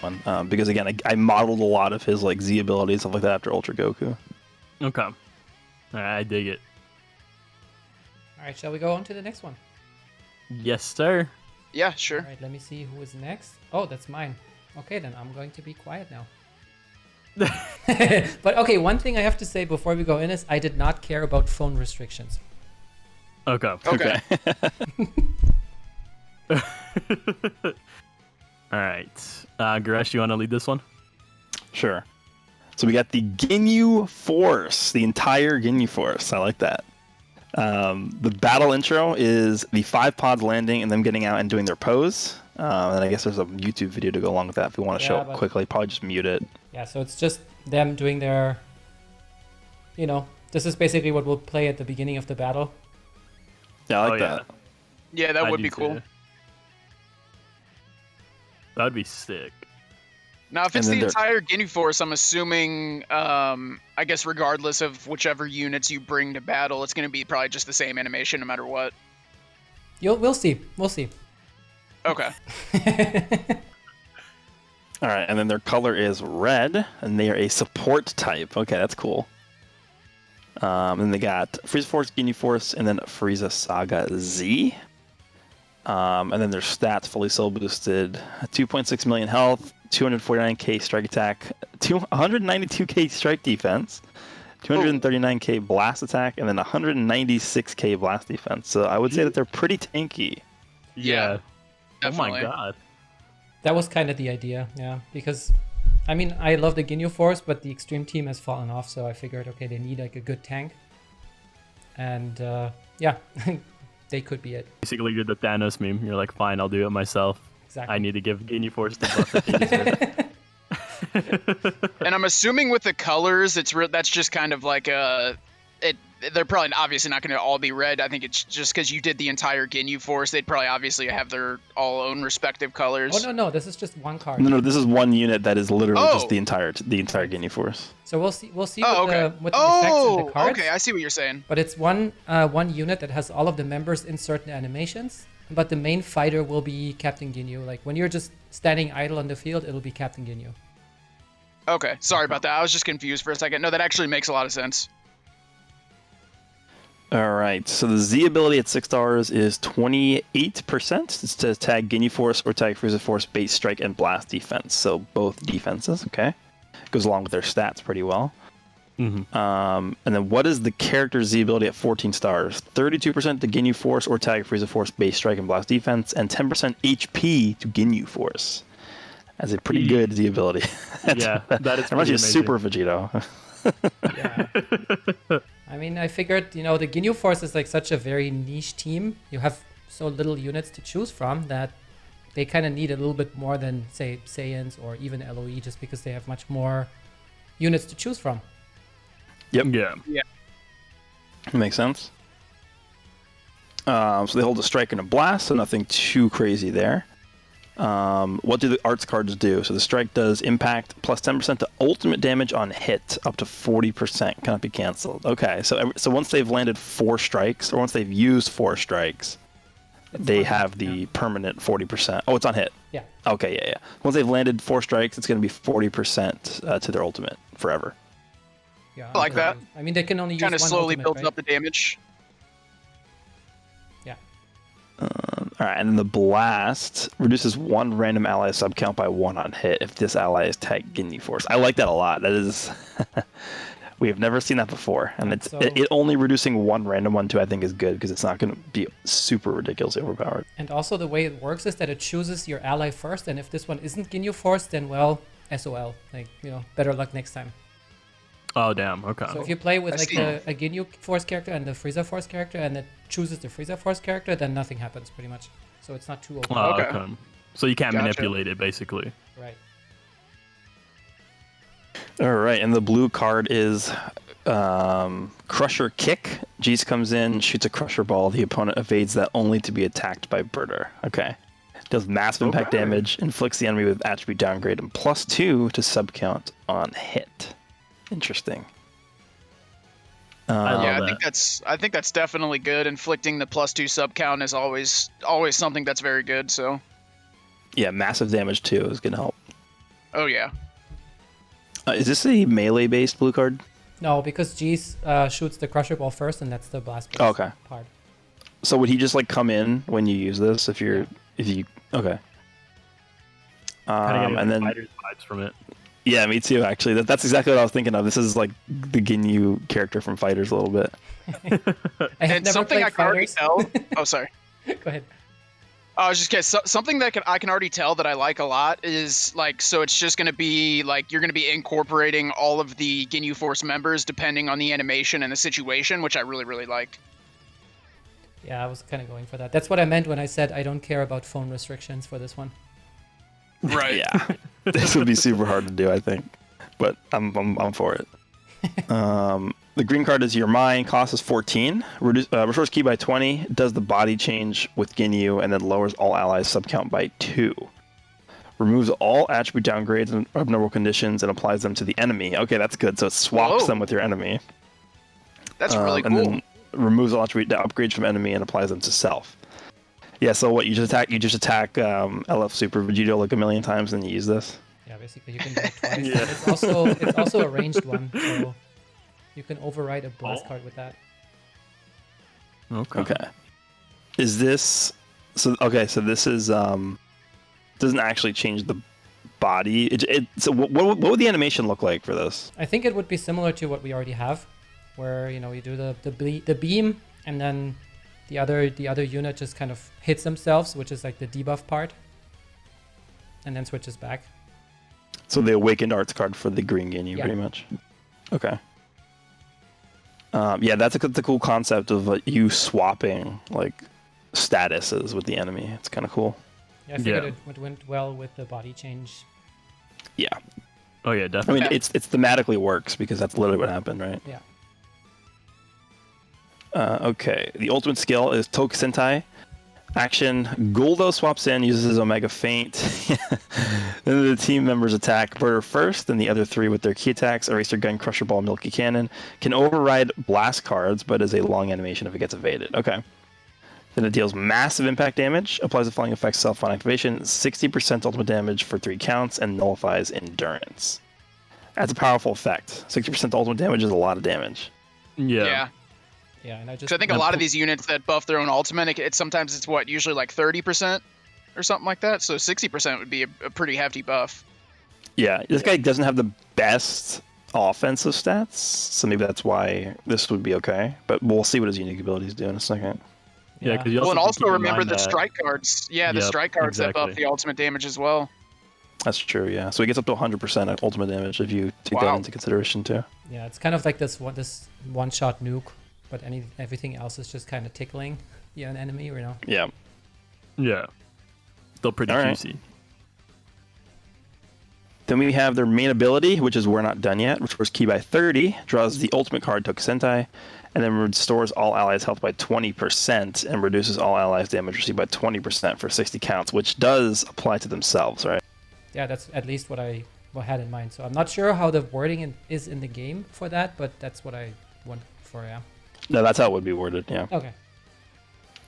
one because again, I modeled a lot of his like Z abilities and stuff like that after Ultra Goku. Okay. All right, I dig it. All right, shall we go on to the next one? Yes, sir. Yeah, sure. All right, let me see who is next. Oh, that's mine. Okay, then I'm going to be quiet now. But okay, one thing I have to say before we go in is I did not care about phone restrictions. Okay. Okay. All right. Garesh, you want to lead this one? Sure. So we got the Ginyu Force, the entire Ginyu Force. I like that. The battle intro is the 5 pods landing and them getting out and doing their pose. And I guess there's a YouTube video to go along with that if we want to show it quickly. Probably just mute it. Yeah, so it's just them doing their, this is basically what we'll play at the beginning of the battle. Yeah, I like that. Yeah, that would be cool. That'd be sick. Now, if it's the entire Ginyu Force, I'm assuming, I guess regardless of whichever units you bring to battle, it's going to be probably just the same animation no matter what. We'll see. We'll see. Okay. All right, and then their color is red, and they are a support type. Okay, that's cool. And they got Frieza Force, Ginyu Force, and then Frieza Saga Z. And then their stats fully soul boosted, 2.6 million health, 249k strike attack, 192k strike defense, 239k blast attack, and then 196k blast defense. So I would say that they're pretty tanky. Yeah. Definitely. Oh my god. That was kind of the idea, yeah. Because, I mean, I love the Ginyu Force, but the Extreme Team has fallen off, so I figured, okay, they need like a good tank. And, yeah, they could be it. Basically, you're the Thanos meme. You're like, fine, I'll do it myself. Exactly. I need to give Ginyu Force the buff that they deserve. And I'm assuming with the colors, that's just kind of like they're probably obviously not going to all be red. I think it's just because you did the entire Ginyu Force, they'd probably obviously have their all own respective colors. Oh no, this is just one card. No, this is one unit that is literally just the entire Ginyu Force. So we'll see with the okay. effects of the cards. Okay, I see what you're saying. But it's one unit that has all of the members in certain animations. But the main fighter will be Captain Ginyu. Like when you're just standing idle on the field, it'll be Captain Ginyu. Okay, sorry about that. I was just confused for a second. No, that actually makes a lot of sense. All right, so the Z ability at $6 is 28%. It's to tag Ginyu Force or tag Frieza Force base strike and blast defense. So both defenses, okay. Goes along with their stats pretty well. Mm-hmm. And then what is the character Z ability at 14 stars? 32% to Ginyu Force or tag Frieza Force base strike and blast defense, and 10% HP to Ginyu Force. That's a pretty good Z ability. Yeah, that is pretty amazing. Super Vegito. Yeah. I mean, I figured, the Ginyu Force is like such a very niche team. You have so little units to choose from that they kind of need a little bit more than, say, Saiyans or even LOE, just because they have much more units to choose from. Yep. Yeah. Makes sense. So they hold a strike and a blast, so nothing too crazy there. What do the arts cards do? So the strike does impact plus 10% to ultimate damage on hit, up to 40% cannot be canceled. Okay, so once they've landed 4 strikes, or once they've used 4 strikes, they have the permanent 40%. Oh, it's on hit. Yeah. Okay, yeah. Once they've landed 4 strikes, it's going to be 40% to their ultimate forever. Yeah, I like that. I mean, they can only use kind of one slowly ultimate, builds right? up the damage. Yeah. All right, and then the blast reduces one random ally sub count by 1 on hit if this ally is tagged Ginyu Force. I like that a lot. That is, we have never seen that before, and it only reducing one random one too. I think is good because it's not going to be super ridiculously overpowered. And also the way it works is that it chooses your ally first, and if this one isn't Ginyu Force, then well, SOL. Like better luck next time. Oh damn. Okay. So if you play with like a Ginyu Force character and the Frieza Force character, and it chooses the Frieza Force character, then nothing happens pretty much. So it's not too overpowered. Oh, okay. So you can't manipulate it, basically. Right. All right, and the blue card is Crusher Kick. Jeez comes in, shoots a Crusher Ball. The opponent evades that only to be attacked by Birder. Okay. Does massive impact damage, inflicts the enemy with attribute downgrade, and +2 to sub count on hit. Interesting. I think that's definitely good. Inflicting the +2 sub count is always something that's very good. So yeah, massive damage too is gonna help. Oh yeah. Is this a melee-based blue card? No, because G's shoots the Crusher Ball first, and that's the blast Oh, okay. part. So would he just like come in when you use this? If you okay. Kind of And then fighters vibes from it. yeah, me too. Actually, that's exactly what I was thinking of. This is like the Ginyu character from Fighters a little bit. I have And never something played I can already Fighters. tell. Oh, sorry. Go ahead. I was just kidding. Something that I can already tell that I like a lot is like, so it's just going to be like you're going to be incorporating all of the Ginyu Force members depending on the animation and the situation, which I really, really liked. Yeah, I was kind of going for that. That's what I meant when I said I don't care about phone restrictions for this one. Right. Yeah, this would be super hard to do, I think, but I'm for it. The green card is your mine. Cost is 14. Restores ki by 20. Does the body change with Ginyu and then lowers all allies sub count by 2. Removes all attribute downgrades and abnormal conditions and applies them to the enemy. Okay, that's good. So it swaps Whoa. them with your enemy. That's really And cool. then removes all attribute upgrades from enemy and applies them to self. Yeah. So what you just attack LF Super Vegito like a million times and you use this. Yeah, basically you can do it twice. Yeah. It's also a ranged one, so you can override a blast card with that. Okay. Is this so? Okay, so this is doesn't actually change the body. So what would the animation look like for this? I think it would be similar to what we already have, where you do the beam and then the other unit just kind of hits themselves, which is like the debuff part, and then switches back. So the awakened arts card for the green Ginyu, Yeah. pretty much. Okay. Yeah, that's a cool concept of you swapping like statuses with the enemy. It's kind of cool. Yeah, I figured Yeah. it would went well with the body change. Yeah. Oh yeah, I definitely. mean, it's thematically works because that's literally what happened, right? Yeah. Okay. The ultimate skill is Toku Sentai. Action, Guldo swaps in, uses his Omega Feint. Then the team members attack Burter first, then the other 3 with their key attacks, Eraser Gun, Crusher Ball, Milky Cannon. Can override blast cards, but is a long animation if it gets evaded. Okay. Then it deals massive impact damage, applies the following effects self-on activation, 60% ultimate damage for 3 counts, and nullifies endurance. That's a powerful effect. 60% ultimate damage is a lot of damage. Yeah. Yeah, and I just Because I think a lot of these units that buff their own ultimate, sometimes it's usually like 30% or something like that. So 60% would be a pretty hefty buff. Yeah, this guy doesn't have the best offensive stats, so maybe that's why this would be okay. But we'll see what his unique abilities do in a second. Yeah, because you Well, and have to also keep in remember mind the that- strike cards. Yeah, the Yep, strike cards that buff exactly. the ultimate damage as well. That's true, yeah. So he gets up to 100% at ultimate damage if you take that Wow. into consideration too. Yeah, it's kind of like this one shot nuke, but everything else is just kind of tickling the enemy, Yeah. Yeah. Still pretty All right. juicy. Then we have their main ability, which is We're Not Done Yet, which was key by 30, draws the ultimate card Toku Sentai, and then restores all allies' health by 20% and reduces all allies' damage received by 20% for 60 counts, which does apply to themselves, right? Yeah, that's at least what I had in mind. So I'm not sure how the wording is in the game for that, but that's what I want for, yeah. No, that's how it would be worded, yeah. Okay.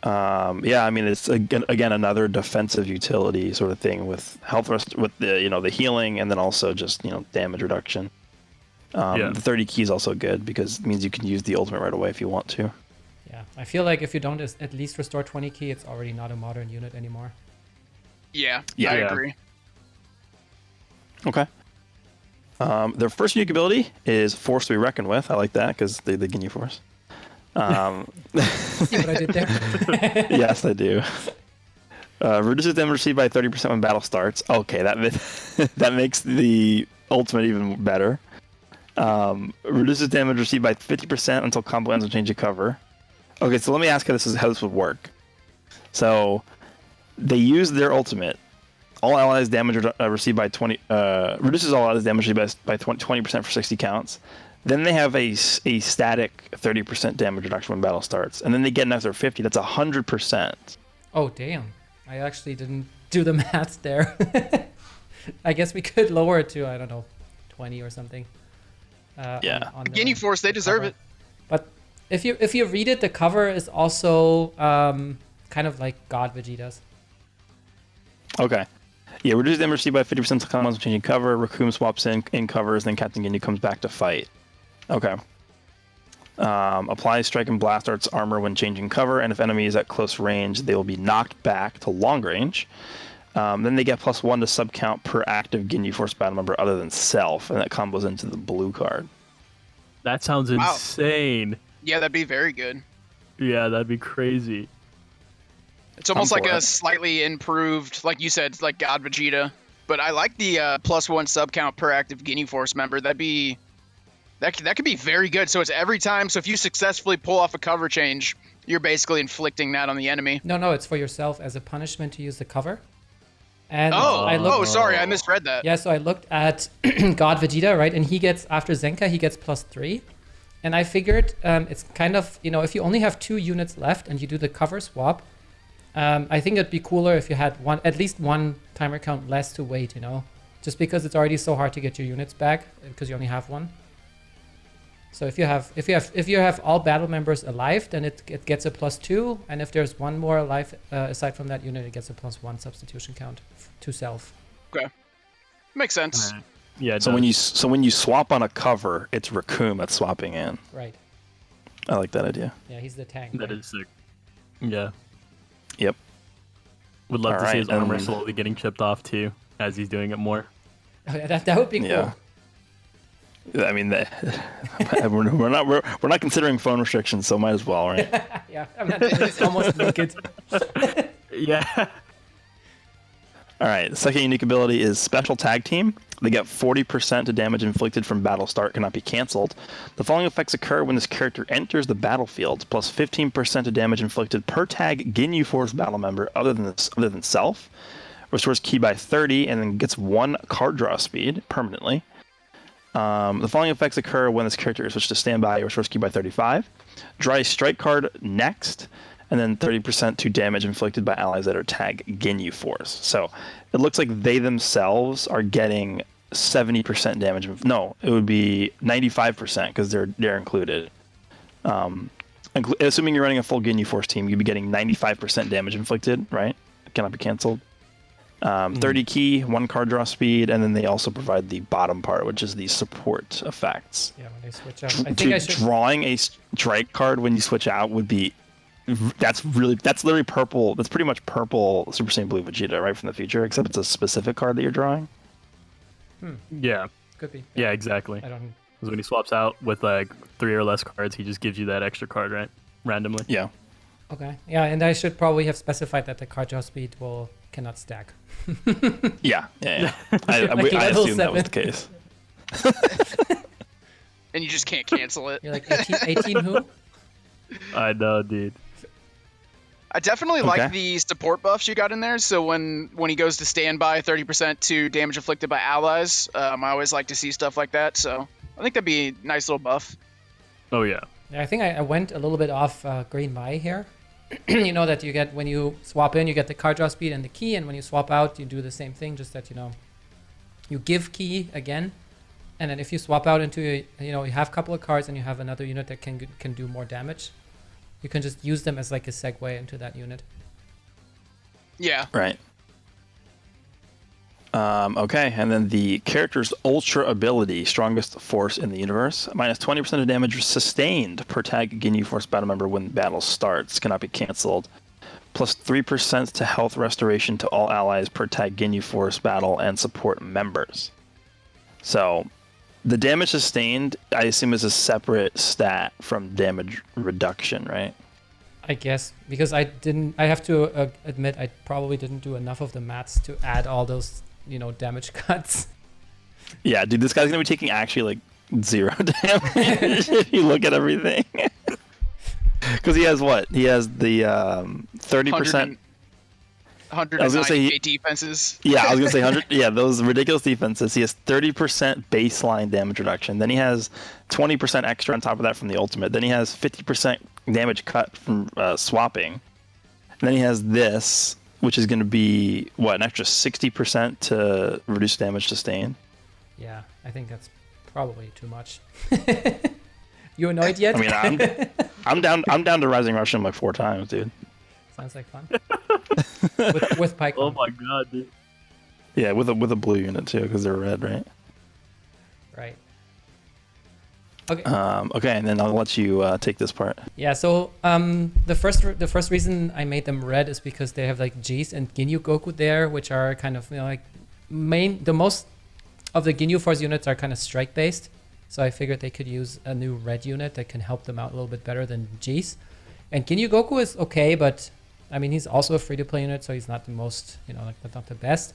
Yeah, I mean, it's again another defensive utility sort of thing with health rest, with the the healing, and then also just damage reduction. Yeah. The 30 key is also good because it means you can use the ultimate right away if you want to. Yeah, I feel like if you don't at least restore 20 key, it's already not a modern unit anymore. Yeah, Yeah. I Yeah. agree. Okay. Their first unique ability is Force to be Reckoned with. I like that because they Ginyu Force. See what I did there? Yes, I do. Reduces damage received by 30% when battle starts. Okay, that makes the ultimate even better. Reduces damage received by 50% until combo ends and change of cover. Okay, so let me ask how this would work. So they use their ultimate. All allies damage received by 20 reduces all allies damage received by 20% for 60 counts. Then they have a static 30% damage reduction when battle starts, and then they get an extra 50. That's 100%. Oh, damn. I actually didn't do the math there. I guess we could lower it to, I don't know, 20 or something. Yeah. on the Ginyu Force, they deserve cover. it. But if you read it, the cover is also kind of like God Vegeta's. Okay. Yeah, reduce damage received by 50% to combos when changing cover. Raccoon swaps in covers, then Captain Ginyu comes back to fight. Okay. Apply strike and blast arts armor when changing cover, and if enemy is at close range, they will be knocked back to long range. Then they get +1 to sub count per active Ginyu Force battle member other than self, and that combos into the blue card. That sounds insane. Yeah, that'd be very good. Yeah, that'd be crazy. It's almost like for a it. slightly improved, like you said, like God Vegeta. But I like the +1 sub count per active Ginyu Force member. That could be very good. So it's every time. So if you successfully pull off a cover change, you're basically inflicting that on the enemy. No, it's for yourself as a punishment to use the cover. And Sorry, I misread that. Yeah, so I looked at God Vegeta, right? And he gets, after Zenka, he gets +3. And I figured it's kind of, if you only have 2 units left and you do the cover swap, I think it'd be cooler if you had at least one timer count less to wait, just because it's already so hard to get your units back because you only have one. So if you have all battle members alive, then it gets a +2, and if there's one more alive aside from that unit, it gets a +1 substitution count to self. Okay, makes sense. Yeah. So when you swap on a cover, it's Raccoon that's swapping in. Right. I like that idea. Yeah, he's the tank. That right? is sick. Yeah. Yep. Would love to see his Alright, armor slowly getting chipped off too, as he's doing it more. Oh, yeah, that would be cool. Yeah. I mean, we're not considering phone restrictions, so might as well, right? Yeah, I'm not doing this almost naked. Yeah. All right. The second unique ability is Special Tag Team. They get 40% to damage inflicted from battle start cannot be canceled. The following effects occur when this character enters the battlefield, plus 15% to damage inflicted per tag Ginyu Force battle member other than self. Restores ki by 30 and then gets 1 card draw speed permanently. The following effects occur when this character is switched to standby or restores ki by 35. Draw a strike card next, and then 30% to damage inflicted by allies that are tag Ginyu Force. So it looks like they themselves are getting 70% damage. No, it would be 95% because they're included. Assuming you're running a full Ginyu Force team, you'd be getting 95% damage inflicted, right? It cannot be canceled. 30 ki, 1 card draw speed, and then they also provide the bottom part, which is the support effects. Yeah, when they switch out. I think I should. Drawing a strike card when you switch out would be. That's literally purple. That's pretty much purple Super Saiyan Blue Vegeta, right from the future, except it's a specific card that you're drawing. Yeah. Could be. Yeah, exactly. I don't. Because when he swaps out with like 3 or less cards, he just gives you that extra card, right? Randomly. Yeah. Okay. Yeah, and I should probably have specified that the card draw speed cannot stack. Yeah. I Like level assumed that was the case. And you just can't cancel it. You're like 18 who? I know, dude. I definitely Okay. like the support buffs you got in there. So when he goes to standby, 30% to damage inflicted by allies. I always like to see stuff like that. So I think that'd be a nice little buff. Oh, yeah. Yeah, I think I went a little bit off Green Mai here. You know that you get, when you swap in, you get the card draw speed and the key, and when you swap out, you do the same thing, just that, you give key again, and then if you swap out into, you have a couple of cards and you have another unit that can do more damage, you can just use them as like a segue into that unit. Yeah. Right. Okay, and then the character's Ultra ability, Strongest Force in the Universe, minus 20% of damage sustained per tag Ginyu Force battle member when battle starts, cannot be canceled, plus 3% to health restoration to all allies per tag Ginyu Force battle and support members. So, the damage sustained, I assume, is a separate stat from damage reduction, right? I guess, because I have to admit, I probably didn't do enough of the maths to add all those damage cuts. Yeah, dude, this guy's gonna be taking actually like 0 damage if you look at everything. Because he has what? He has the 30%. 198 defenses. Yeah, I was gonna say 100. Yeah, those ridiculous defenses. He has 30% baseline damage reduction. Then he has 20% extra on top of that from the ultimate. Then he has 50% damage cut from swapping. And then he has this, which is going to be an extra 60% to reduce damage sustained. Yeah, I think that's probably too much. You annoyed yet? I mean, I'm down to Rising Rush him like 4 times, dude. Sounds like fun. with Pike. Oh my god, dude. Yeah, with a blue unit too, because they're red, right? Right. Okay. Okay, and then I'll let you take this part. Yeah, so the first reason I made them red is because they have like J's and Ginyu Goku there, which are kind of, you know, like the most of the Ginyu Force units are kind of strike based. So I figured they could use a new red unit that can help them out a little bit better than J's. And Ginyu Goku is okay, but I mean he's also a free to play unit, so he's not the most, you know, like not the best.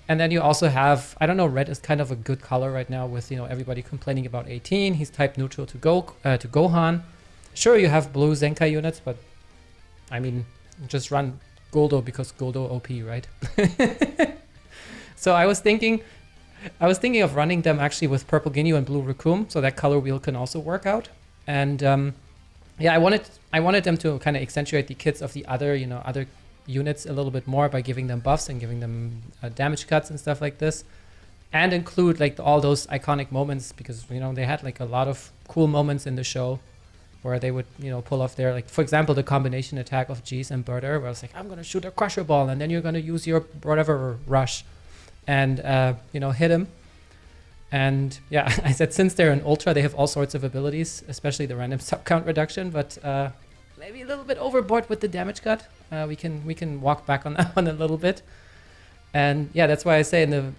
And then you also have, I don't know, red is kind of a good color right now with, you know, everybody complaining about 18. He's type neutral to Gohan. Sure, you have blue Zenkai units, but I mean, just run Goldo because Goldo OP, right? So I was thinking of running them actually with purple Ginyu and blue Raccoon, so that color wheel can also work out. And yeah, I wanted them to kind of accentuate the kits of the other, you know, other units a little bit more by giving them buffs and giving them damage cuts and stuff like this, and include like all those iconic moments, because, you know, they had like a lot of cool moments in the show where they would, you know, pull off their, like, for example, the combination attack of Jeez and Birder, where I was like, I'm gonna shoot a Crusher Ball and then you're gonna use your whatever rush and you know, hit him. And yeah, I said since they're an ultra, they have all sorts of abilities, especially the random sub count reduction, but maybe a little bit overboard with the damage cut. We can walk back on that one a little bit. And yeah, that's why I say in the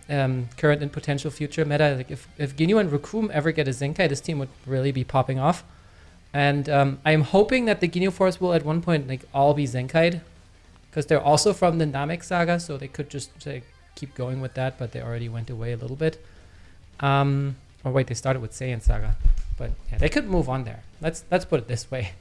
current and potential future meta, like if Ginyu and Raccoon ever get a Zenkai, this team would really be popping off. And I'm hoping that the Ginyu Force will at one point like all be Zenkai'd, because they're also from the Namek saga, so they could just keep going with that, but they already went away a little bit. Or wait, they started with Saiyan saga, but yeah, they could move on there. Let's put it this way.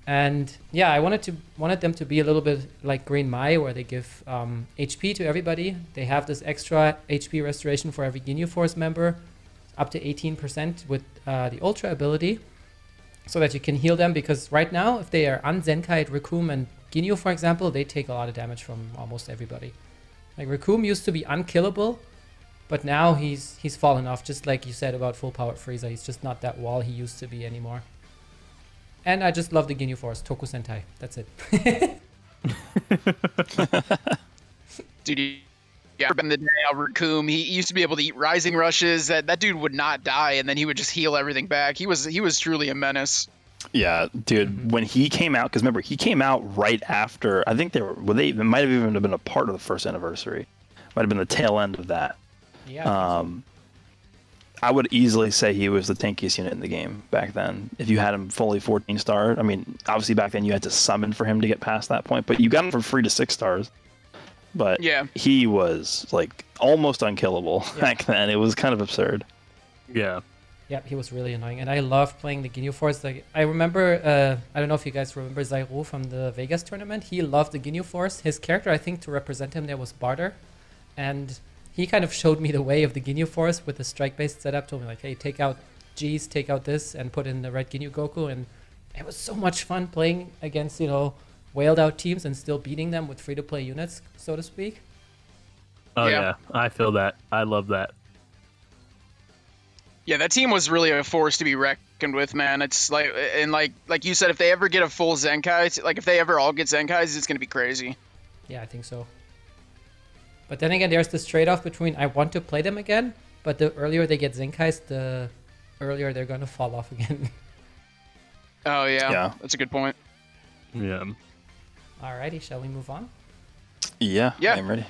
And yeah, I wanted them to be a little bit like Green Mai, where they give HP to everybody. They have this extra HP restoration for every Ginyu Force member, up to 18% with the Ultra ability, so that you can heal them. Because right now, if they are unzenkai'd Raccoon and Ginyu, for example, they take a lot of damage from almost everybody. Like Raccoon used to be unkillable, but now he's fallen off, just like you said about full powered Frieza. He's just not that wall he used to be anymore. And I just love the Ginyu Force, Toku Sentai. That's it. Dude, yeah, in the day, Raccoon, he used to be able to eat rising rushes. That dude would not die, and then he would just heal everything back. He was truly a menace. Yeah, dude. When he came out, because remember, he came out right after. I think they might have even been a part of the first anniversary. Might have been the tail end of that. Yeah. I would easily say he was the tankiest unit in the game back then. If you had him fully 14 star, I mean, obviously back then you had to summon for him to get past that point, but you got him from 3 to 6 stars. But yeah, he was like almost unkillable back then. It was kind of absurd. Yeah. Yeah, he was really annoying, and I loved playing the Ginyu Force. Like I remember, I don't know if you guys remember Zairu from the Vegas tournament. He loved the Ginyu Force. His character, I think, to represent him there was Barter, and he kind of showed me the way of the Ginyu Force with the strike-based setup. Told me like, hey, take out G's, take out this, and put in the red Ginyu Goku, and it was so much fun playing against, you know, whaled out teams and still beating them with free-to-play units, so to speak. Oh yeah, I feel that. I love that. Yeah, that team was really a force to be reckoned with, man. It's like, and like you said, if they ever get a full Zenkai, like if they ever all get Zenkais, it's gonna be crazy. Yeah, I think so. But then again, there's this trade-off between I want to play them again, but the earlier they get Zenkais, the earlier they're gonna fall off again. Oh yeah, that's a good point. Yeah. Alrighty, shall we move on? Yeah, I'm ready.